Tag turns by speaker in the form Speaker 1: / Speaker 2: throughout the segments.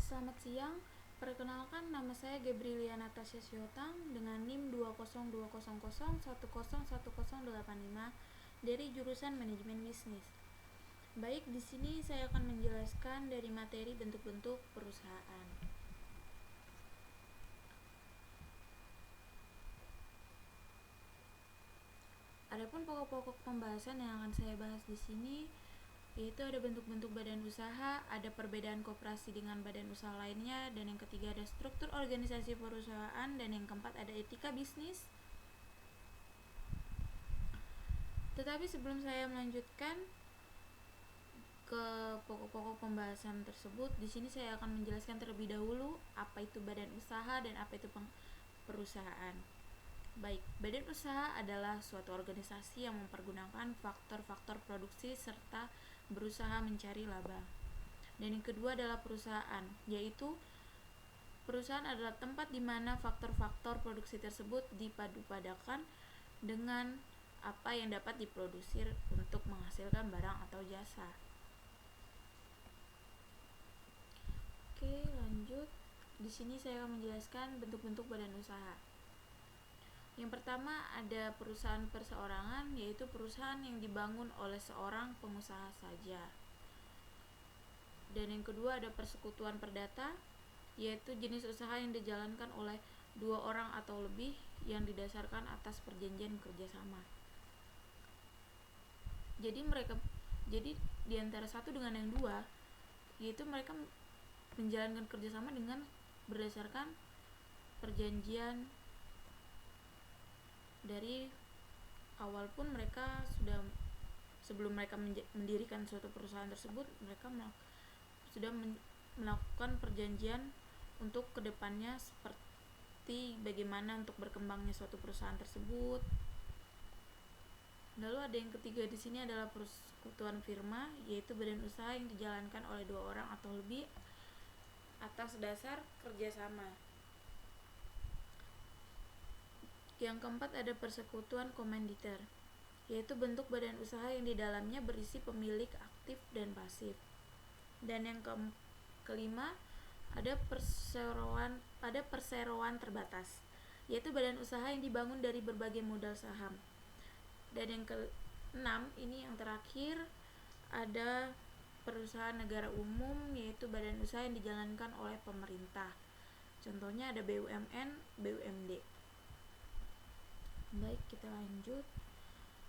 Speaker 1: Selamat siang, perkenalkan nama saya Gebrilia Natasha Syotang dengan NIM 20200101085 dari jurusan Manajemen Bisnis. Baik, di sini saya akan menjelaskan dari materi bentuk-bentuk perusahaan. Adapun pokok-pokok pembahasan yang akan saya bahas di sini yaitu ada bentuk-bentuk badan usaha, ada perbedaan koperasi dengan badan usaha lainnya, dan yang ketiga ada struktur organisasi perusahaan, dan yang keempat ada etika bisnis. Tetapi sebelum saya melanjutkan ke pokok-pokok pembahasan tersebut, di sini saya akan menjelaskan terlebih dahulu apa itu badan usaha dan apa itu perusahaan. Baik, badan usaha adalah suatu organisasi yang mempergunakan faktor-faktor produksi serta berusaha mencari laba. Dan yang kedua adalah perusahaan, yaitu perusahaan adalah tempat di mana faktor-faktor produksi tersebut dipadu-padakan dengan apa yang dapat diproduksi untuk menghasilkan barang atau jasa. Oke, lanjut. Di sini saya akan menjelaskan bentuk-bentuk badan usaha. Yang pertama ada perusahaan perseorangan, yaitu perusahaan yang dibangun oleh seorang pengusaha saja. Dan yang kedua ada persekutuan perdata, yaitu jenis usaha yang dijalankan oleh 2 orang atau lebih yang didasarkan atas perjanjian kerjasama. Jadi di antara satu dengan yang dua, yaitu mereka menjalankan kerjasama dengan berdasarkan perjanjian dari awal pun. Mereka sudah sebelum mereka mendirikan suatu perusahaan tersebut, mereka sudah melakukan perjanjian untuk kedepannya seperti bagaimana untuk berkembangnya suatu perusahaan tersebut. Lalu ada yang ketiga di sini adalah persekutuan firma, yaitu badan usaha yang dijalankan oleh 2 orang atau lebih atas dasar kerjasama. Yang keempat ada persekutuan komanditer, yaitu bentuk badan usaha yang di dalamnya berisi pemilik aktif dan pasif. Dan yang kelima ada perseroan terbatas, yaitu badan usaha yang dibangun dari berbagai modal saham. Dan yang keenam, ini yang terakhir, ada perusahaan negara umum, yaitu badan usaha yang dijalankan oleh pemerintah. Contohnya ada BUMN, BUMD. Baik, kita lanjut.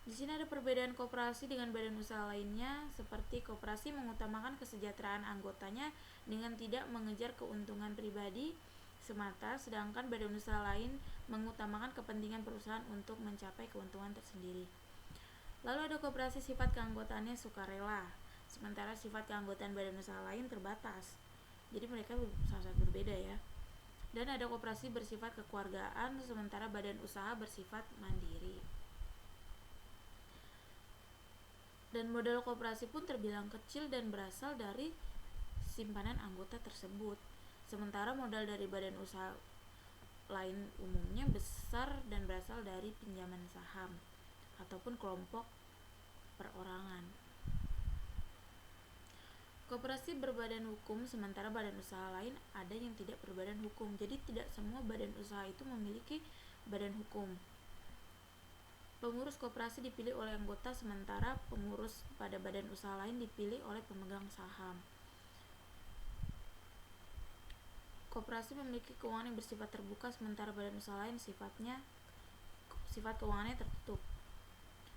Speaker 1: Di sini ada perbedaan koperasi dengan badan usaha lainnya, seperti koperasi mengutamakan kesejahteraan anggotanya dengan tidak mengejar keuntungan pribadi semata, sedangkan badan usaha lain mengutamakan kepentingan perusahaan untuk mencapai keuntungan tersendiri. Lalu ada koperasi sifat keanggotaannya sukarela, sementara sifat keanggotaan badan usaha lain terbatas. Jadi mereka sangat berbeda ya. Dan ada koperasi bersifat kekeluargaan, sementara badan usaha bersifat mandiri. Dan modal koperasi pun terbilang kecil dan berasal dari simpanan anggota tersebut. Sementara modal dari badan usaha lain umumnya besar dan berasal dari pinjaman saham ataupun kelompok perorangan. Koperasi berbadan hukum, sementara badan usaha lain ada yang tidak berbadan hukum. Jadi tidak semua badan usaha itu memiliki badan hukum. Pengurus koperasi dipilih oleh anggota, sementara pengurus pada badan usaha lain dipilih oleh pemegang saham. Koperasi memiliki keuangan yang bersifat terbuka, sementara badan usaha lain sifat keuangannya tertutup.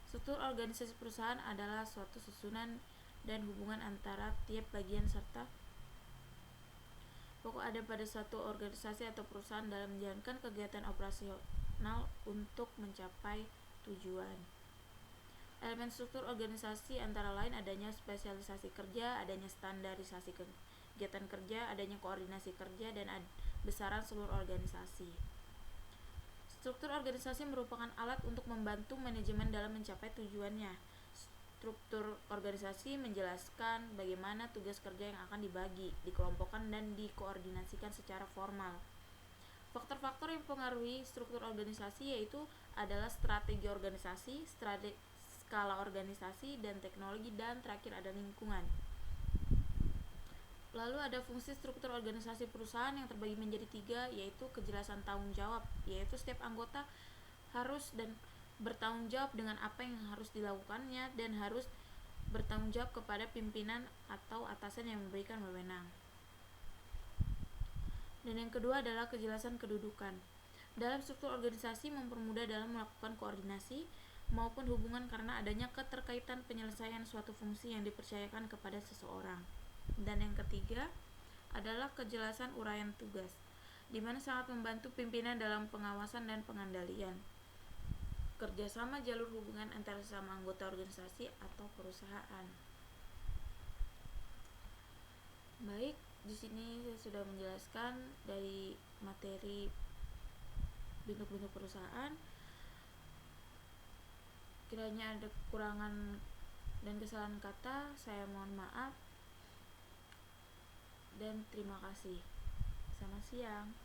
Speaker 1: Struktur organisasi perusahaan adalah suatu susunan dan hubungan antara tiap bagian serta pokok ada pada suatu organisasi atau perusahaan dalam menjalankan kegiatan operasional untuk mencapai tujuan. Elemen struktur organisasi antara lain adanya spesialisasi kerja, adanya standarisasi kegiatan kerja, adanya koordinasi kerja, dan besaran seluruh organisasi. Struktur organisasi merupakan alat untuk membantu manajemen dalam mencapai tujuannya. Struktur organisasi menjelaskan bagaimana tugas kerja yang akan dibagi, dikelompokkan, dan dikoordinasikan secara formal. Faktor-faktor yang mempengaruhi struktur organisasi yaitu adalah strategi organisasi, skala organisasi, dan teknologi, dan terakhir ada lingkungan. Lalu ada fungsi struktur organisasi perusahaan yang terbagi menjadi 3, yaitu kejelasan tanggung jawab, yaitu setiap anggota harus dan bertanggung jawab dengan apa yang harus dilakukannya dan harus bertanggung jawab kepada pimpinan atau atasan yang memberikan wewenang. Dan yang kedua adalah kejelasan kedudukan. Dalam struktur organisasi mempermudah dalam melakukan koordinasi maupun hubungan karena adanya keterkaitan penyelesaian suatu fungsi yang dipercayakan kepada seseorang. Dan yang ketiga adalah kejelasan uraian tugas, di mana sangat membantu pimpinan dalam pengawasan dan pengendalian. Kerjasama jalur hubungan antara sesama anggota organisasi atau perusahaan. Baik, di sini saya sudah menjelaskan dari materi bentuk-bentuk perusahaan. Kiranya ada kekurangan dan kesalahan kata, saya mohon maaf. Dan terima kasih. Selamat siang.